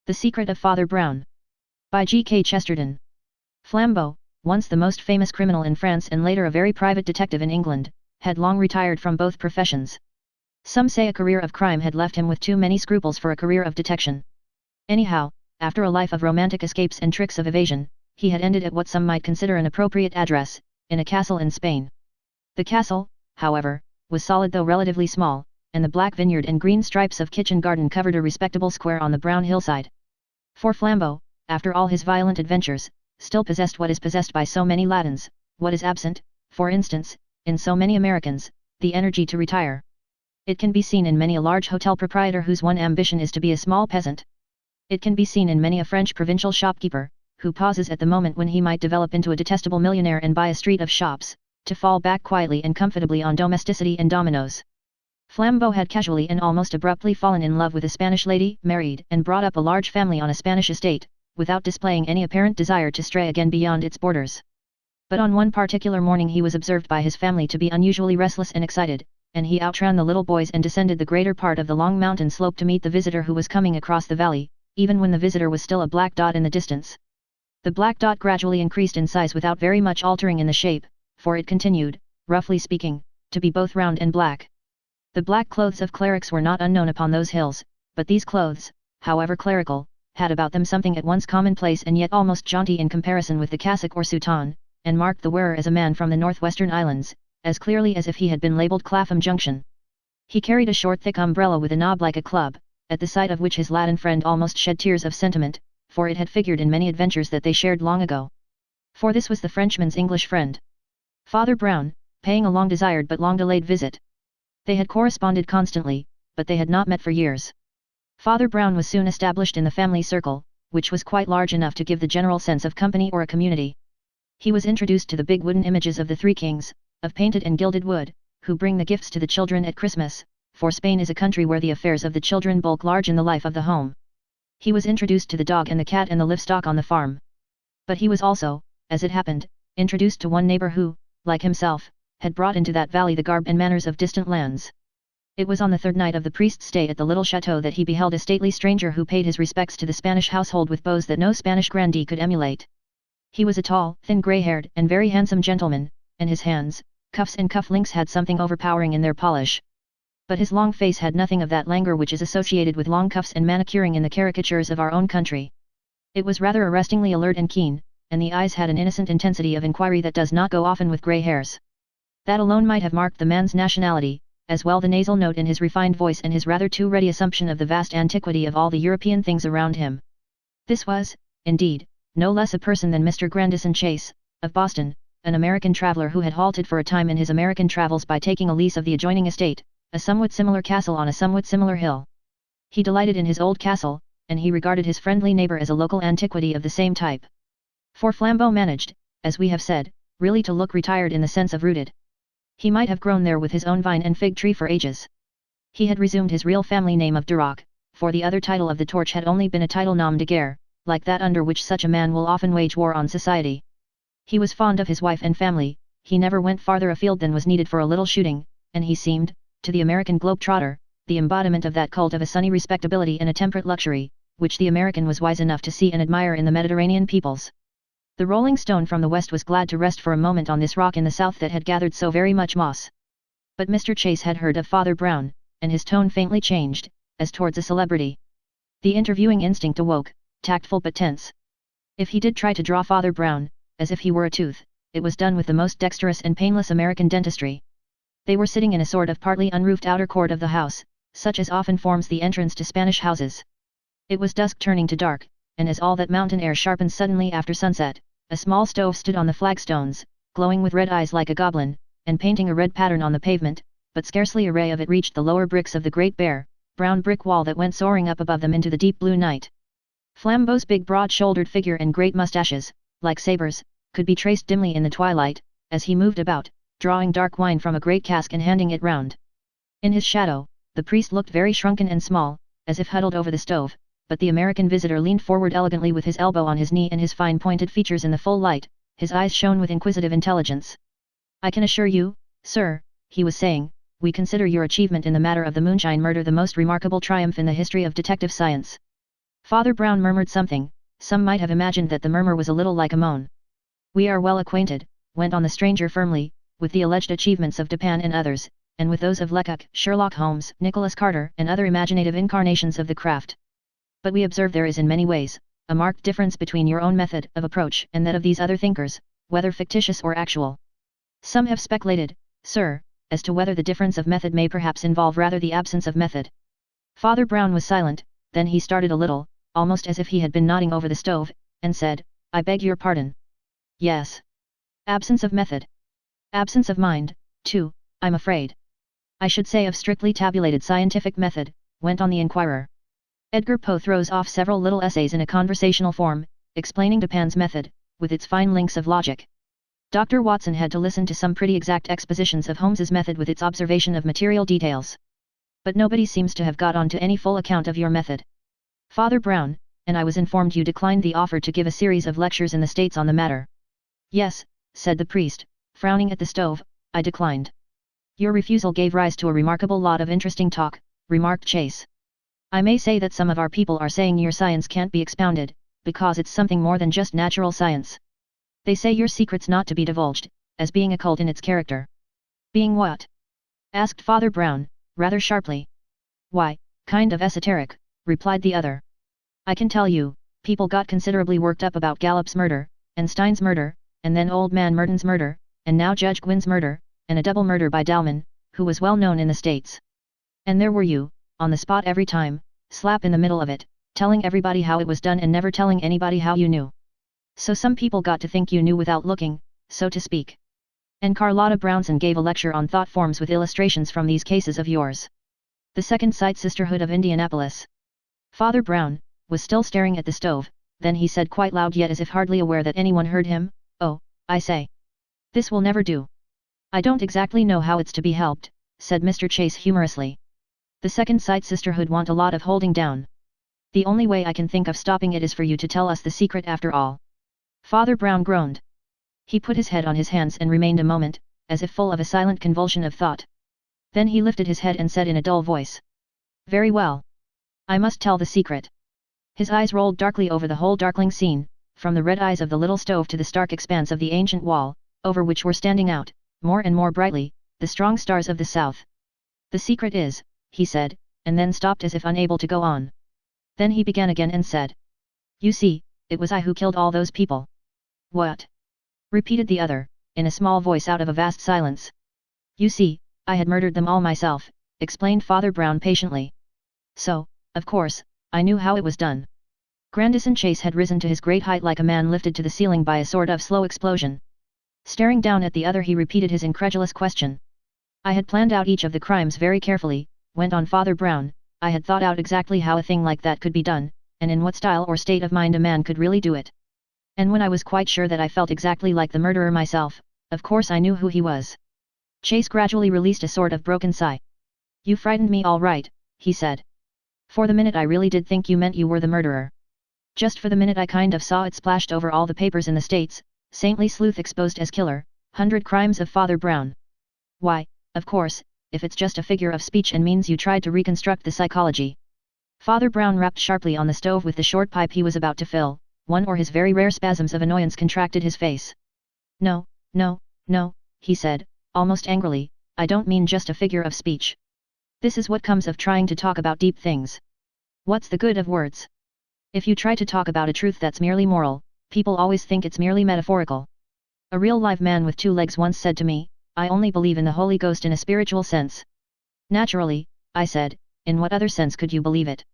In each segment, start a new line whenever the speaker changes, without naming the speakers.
The Secret of Father Brown. By G.K. Chesterton. Flambeau, once the most famous criminal in France and later a very private detective in England, had long retired from both professions. Some say a career of crime had left him with too many scruples for a career of detection. Anyhow, after a life of romantic escapes and tricks of evasion, he had ended at what some might consider an appropriate address, in a castle in Spain. The castle, however, was solid though relatively small, and the black vineyard and green stripes of kitchen garden covered a respectable square on the brown hillside. For Flambeau, after all his violent adventures, still possessed what is possessed by so many Latins, what is absent, for instance, in so many Americans, the energy to retire. It can be seen in many a large hotel proprietor whose one ambition is to be a small peasant. It can be seen in many a French provincial shopkeeper, who pauses at the moment when he might develop into a detestable millionaire and buy a street of shops, to fall back quietly and comfortably on domesticity and dominoes. Flambeau had casually and almost abruptly fallen in love with a Spanish lady, married and brought up a large family on a Spanish estate, without displaying any apparent desire to stray again beyond its borders. But on one particular morning he was observed by his family to be unusually restless and excited, and he outran the little boys and descended the greater part of the long mountain slope to meet the visitor who was coming across the valley, even when the visitor was still a black dot in the distance. The black dot gradually increased in size without very much altering in the shape, for it continued, roughly speaking, to be both round and black. The black clothes of clerics were not unknown upon those hills, but these clothes, however clerical, had about them something at once commonplace and yet almost jaunty in comparison with the cassock or soutane, and marked the wearer as a man from the northwestern islands, as clearly as if he had been labelled Clapham Junction. He carried a short thick umbrella with a knob like a club, at the sight of which his Latin friend almost shed tears of sentiment, for it had figured in many adventures that they shared long ago. For this was the Frenchman's English friend, Father Brown, paying a long-desired but long-delayed visit. They had corresponded constantly, but they had not met for years. Father Brown was soon established in the family circle, which was quite large enough to give the general sense of company or a community. He was introduced to the big wooden images of the three kings, of painted and gilded wood, who bring the gifts to the children at Christmas, for Spain is a country where the affairs of the children bulk large in the life of the home. He was introduced to the dog and the cat and the livestock on the farm. But he was also, as it happened, introduced to one neighbor who, like himself, had brought into that valley the garb and manners of distant lands. It was on the third night of the priest's stay at the little chateau that he beheld a stately stranger who paid his respects to the Spanish household with bows that no Spanish grandee could emulate. He was a tall, thin grey-haired and very handsome gentleman, and his hands, cuffs and cuff-links had something overpowering in their polish. But his long face had nothing of that languor which is associated with long cuffs and manicuring in the caricatures of our own country. It was rather arrestingly alert and keen, and the eyes had an innocent intensity of inquiry that does not go often with grey hairs. That alone might have marked the man's nationality, as well the nasal note in his refined voice and his rather too ready assumption of the vast antiquity of all the European things around him. This was, indeed, no less a person than Mr. Grandison Chase, of Boston, an American traveller who had halted for a time in his American travels by taking a lease of the adjoining estate, a somewhat similar castle on a somewhat similar hill. He delighted in his old castle, and he regarded his friendly neighbour as a local antiquity of the same type. For Flambeau managed, as we have said, really to look retired in the sense of rooted. He might have grown there with his own vine and fig tree for ages. He had resumed his real family name of Duroc, for the other title of the Torch had only been a title nom de guerre, like that under which such a man will often wage war on society. He was fond of his wife and family, he never went farther afield than was needed for a little shooting, and he seemed, to the American globe-trotter, the embodiment of that cult of a sunny respectability and a temperate luxury, which the American was wise enough to see and admire in the Mediterranean peoples. The rolling stone from the west was glad to rest for a moment on this rock in the south that had gathered so very much moss. But Mr. Chase had heard of Father Brown, and his tone faintly changed, as towards a celebrity. The interviewing instinct awoke, tactful but tense. If he did try to draw Father Brown, as if he were a tooth, it was done with the most dexterous and painless American dentistry. They were sitting in a sort of partly unroofed outer court of the house, such as often forms the entrance to Spanish houses. It was dusk turning to dark, and as all that mountain air sharpened suddenly after sunset, a small stove stood on the flagstones, glowing with red eyes like a goblin, and painting a red pattern on the pavement, but scarcely a ray of it reached the lower bricks of the great bare, brown brick wall that went soaring up above them into the deep blue night. Flambeau's big broad-shouldered figure and great moustaches, like sabres, could be traced dimly in the twilight, as he moved about, drawing dark wine from a great cask and handing it round. In his shadow, the priest looked very shrunken and small, as if huddled over the stove, but the American visitor leaned forward elegantly with his elbow on his knee and his fine pointed features in the full light, his eyes shone with inquisitive intelligence. "I can assure you, sir," he was saying, "we consider your achievement in the matter of the moonshine murder the most remarkable triumph in the history of detective science. Father Brown murmured something. Some might have imagined that the murmur was a little like a moan. We are well acquainted, went on the stranger firmly, with the alleged achievements of Dupin and others, and with those of Lecoq, Sherlock Holmes, Nicholas Carter, and other imaginative incarnations of the craft. But we observe there is in many ways, a marked difference between your own method of approach and that of these other thinkers, whether fictitious or actual. Some have speculated, sir, as to whether the difference of method may perhaps involve rather the absence of method. Father Brown was silent, then he started a little, almost as if he had been nodding over the stove, and said, I beg your pardon. Yes. Absence of method. Absence of mind, too, I'm afraid. I should say of strictly tabulated scientific method, went on the inquirer. Edgar Poe throws off several little essays in a conversational form, explaining Dupin's method, with its fine links of logic. Dr. Watson had to listen to some pretty exact expositions of Holmes's method with its observation of material details. But nobody seems to have got on to any full account of your method. Father Brown, and I was informed you declined the offer to give a series of lectures in the States on the matter. Yes, said the priest, frowning at the stove, I declined. Your refusal gave rise to a remarkable lot of interesting talk, remarked Chase. I may say that some of our people are saying your science can't be expounded, because it's something more than just natural science. They say your secret's not to be divulged, as being occult in its character. Being what? Asked Father Brown, rather sharply. Why, kind of esoteric, replied the other. I can tell you, people got considerably worked up about Gallup's murder, and Stein's murder, and then old man Merton's murder, and now Judge Gwynn's murder, and a double murder by Dalman, who was well known in the States. And there were you, on the spot every time, slap in the middle of it, telling everybody how it was done and never telling anybody how you knew. So some people got to think you knew without looking, so to speak. And Carlotta Brownson gave a lecture on thought forms with illustrations from these cases of yours. The Second Sight Sisterhood of Indianapolis. Father Brown was still staring at the stove, then he said quite loud yet as if hardly aware that anyone heard him, Oh, I say. This will never do. I don't exactly know how it's to be helped, said Mr. Chase humorously. The Second Sight Sisterhood want a lot of holding down. The only way I can think of stopping it is for you to tell us the secret after all. Father Brown groaned. He put his head on his hands and remained a moment, as if full of a silent convulsion of thought. Then he lifted his head and said in a dull voice. Very well. I must tell the secret. His eyes rolled darkly over the whole darkling scene, from the red eyes of the little stove to the stark expanse of the ancient wall, over which were standing out, more and more brightly, the strong stars of the south. The secret is, he said, and then stopped as if unable to go on. Then he began again and said. You see, it was I who killed all those people. What? Repeated the other, in a small voice out of a vast silence. You see, I had murdered them all myself, explained Father Brown patiently. So, of course, I knew how it was done. Grandison Chase had risen to his great height like a man lifted to the ceiling by a sort of slow explosion. Staring down at the other he repeated his incredulous question. I had planned out each of the crimes very carefully, went on Father Brown, I had thought out exactly how a thing like that could be done, and in what style or state of mind a man could really do it. And when I was quite sure that I felt exactly like the murderer myself, of course I knew who he was. Chase gradually released a sort of broken sigh. You frightened me all right, he said. For the minute I really did think you meant you were the murderer. Just for the minute I kind of saw it splashed over all the papers in the States, Saintly Sleuth exposed as killer, 100 crimes of Father Brown. Why, of course, if it's just a figure of speech and means you tried to reconstruct the psychology. Father Brown rapped sharply on the stove with the short pipe he was about to fill, one or his very rare spasms of annoyance contracted his face. No, no, no, he said, almost angrily, I don't mean just a figure of speech. This is what comes of trying to talk about deep things. What's the good of words? If you try to talk about a truth that's merely moral, people always think it's merely metaphorical. A real live man with 2 legs once said to me, I only believe in the Holy Ghost in a spiritual sense. Naturally, I said, in what other sense could you believe it?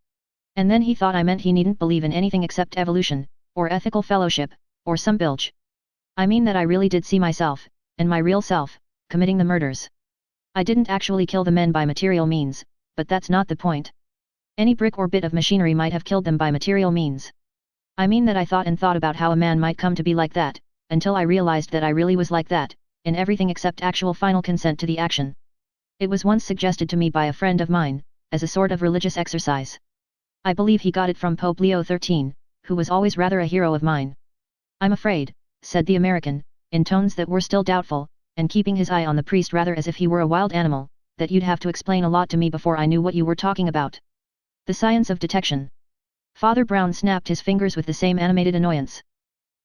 And then he thought I meant he needn't believe in anything except evolution, or ethical fellowship, or some bilge. I mean that I really did see myself, and my real self, committing the murders. I didn't actually kill the men by material means, but that's not the point. Any brick or bit of machinery might have killed them by material means. I mean that I thought and thought about how a man might come to be like that, until I realized that I really was like that, in everything except actual final consent to the action. It was once suggested to me by a friend of mine, as a sort of religious exercise. I believe he got it from Pope Leo XIII, who was always rather a hero of mine. I'm afraid, said the American, in tones that were still doubtful, and keeping his eye on the priest rather as if he were a wild animal, that you'd have to explain a lot to me before I knew what you were talking about. The science of detection. Father Brown snapped his fingers with the same animated annoyance.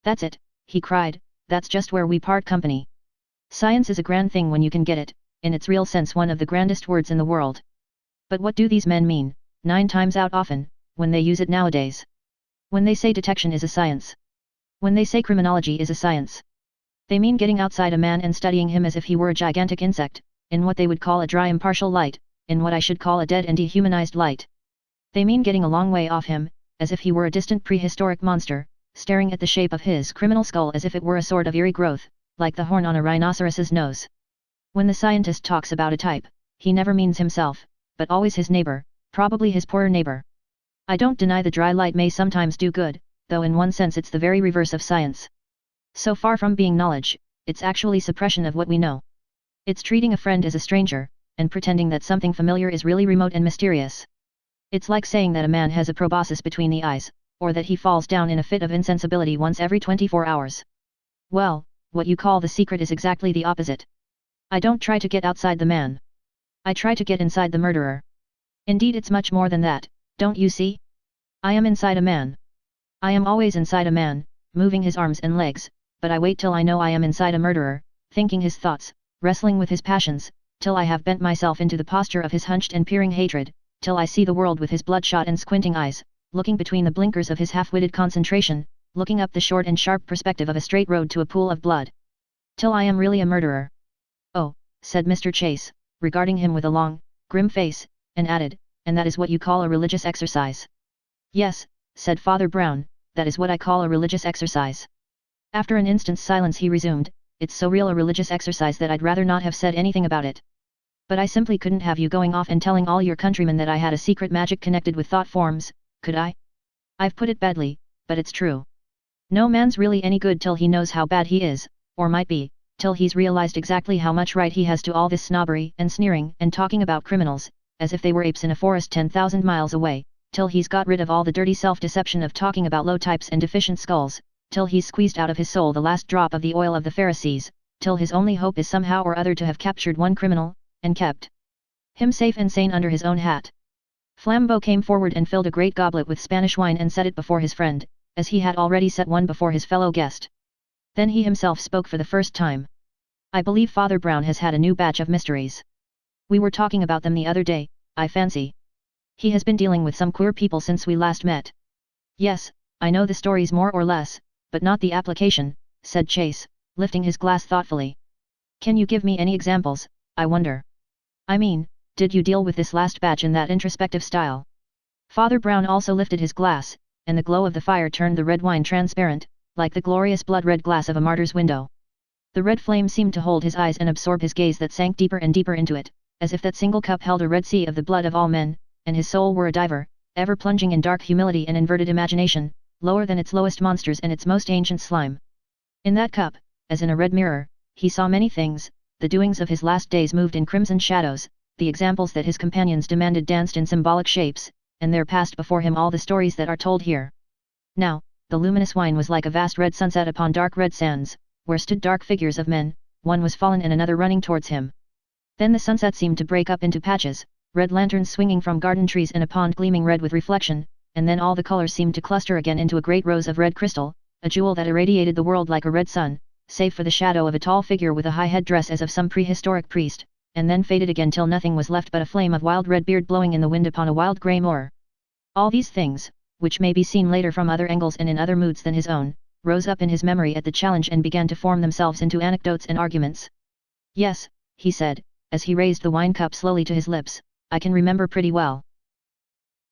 That's it, he cried, that's just where we part company. Science is a grand thing when you can get it, in its real sense one of the grandest words in the world. But what do these men mean, 9 times out often, when they use it nowadays? When they say detection is a science. When they say criminology is a science. They mean getting outside a man and studying him as if he were a gigantic insect, in what they would call a dry impartial light, in what I should call a dead and dehumanized light. They mean getting a long way off him, as if he were a distant prehistoric monster, staring at the shape of his criminal skull as if it were a sort of eerie growth, like the horn on a rhinoceros's nose. When the scientist talks about a type, he never means himself, but always his neighbor, probably his poorer neighbor. I don't deny the dry light may sometimes do good, though in one sense it's the very reverse of science. So far from being knowledge, it's actually suppression of what we know. It's treating a friend as a stranger, and pretending that something familiar is really remote and mysterious. It's like saying that a man has a proboscis between the eyes, or that he falls down in a fit of insensibility once every 24 hours. Well, what you call the secret is exactly the opposite. I don't try to get outside the man. I try to get inside the murderer. Indeed, it's much more than that, don't you see? I am inside a man. I am always inside a man, moving his arms and legs, but I wait till I know I am inside a murderer, thinking his thoughts, wrestling with his passions, till I have bent myself into the posture of his hunched and peering hatred, till I see the world with his bloodshot and squinting eyes, looking between the blinkers of his half-witted concentration, looking up the short and sharp perspective of a straight road to a pool of blood. Till I am really a murderer. Oh, said Mr. Chase, regarding him with a long, grim face, and added, and that is what you call a religious exercise. Yes, said Father Brown, that is what I call a religious exercise. After an instant's silence he resumed, it's so real a religious exercise that I'd rather not have said anything about it. But I simply couldn't have you going off and telling all your countrymen that I had a secret magic connected with thought forms, could I? I've put it badly, but it's true. No man's really any good till he knows how bad he is, or might be, till he's realized exactly how much right he has to all this snobbery and sneering and talking about criminals, as if they were apes in a forest 10,000 miles away, till he's got rid of all the dirty self-deception of talking about low types and deficient skulls, till he's squeezed out of his soul the last drop of the oil of the Pharisees, till his only hope is somehow or other to have captured one criminal, and kept him safe and sane under his own hat. Flambeau came forward and filled a great goblet with Spanish wine and set it before his friend, as he had already set one before his fellow guest. Then he himself spoke for the first time. I believe Father Brown has had a new batch of mysteries. We were talking about them the other day, I fancy. He has been dealing with some queer people since we last met. Yes, I know the stories more or less, but not the application, said Chase, lifting his glass thoughtfully. Can you give me any examples, I wonder? I mean, did you deal with this last batch in that introspective style? Father Brown also lifted his glass, and the glow of the fire turned the red wine transparent, like the glorious blood-red glass of a martyr's window. The red flame seemed to hold his eyes and absorb his gaze that sank deeper and deeper into it, as if that single cup held a red sea of the blood of all men, and his soul were a diver, ever plunging in dark humility and inverted imagination, lower than its lowest monsters and its most ancient slime. In that cup, as in a red mirror, he saw many things, the doings of his last days moved in crimson shadows, the examples that his companions demanded danced in symbolic shapes, and there passed before him all the stories that are told here. Now, the luminous wine was like a vast red sunset upon dark red sands, where stood dark figures of men, one was fallen and another running towards him. Then the sunset seemed to break up into patches, red lanterns swinging from garden trees in a pond gleaming red with reflection, and then all the colors seemed to cluster again into a great rose of red crystal, a jewel that irradiated the world like a red sun, save for the shadow of a tall figure with a high head-dress as of some prehistoric priest, and then faded again till nothing was left but a flame of wild red beard blowing in the wind upon a wild grey moor. All these things, which may be seen later from other angles and in other moods than his own, rose up in his memory at the challenge and began to form themselves into anecdotes and arguments. Yes, he said, as he raised the wine cup slowly to his lips, I can remember pretty well.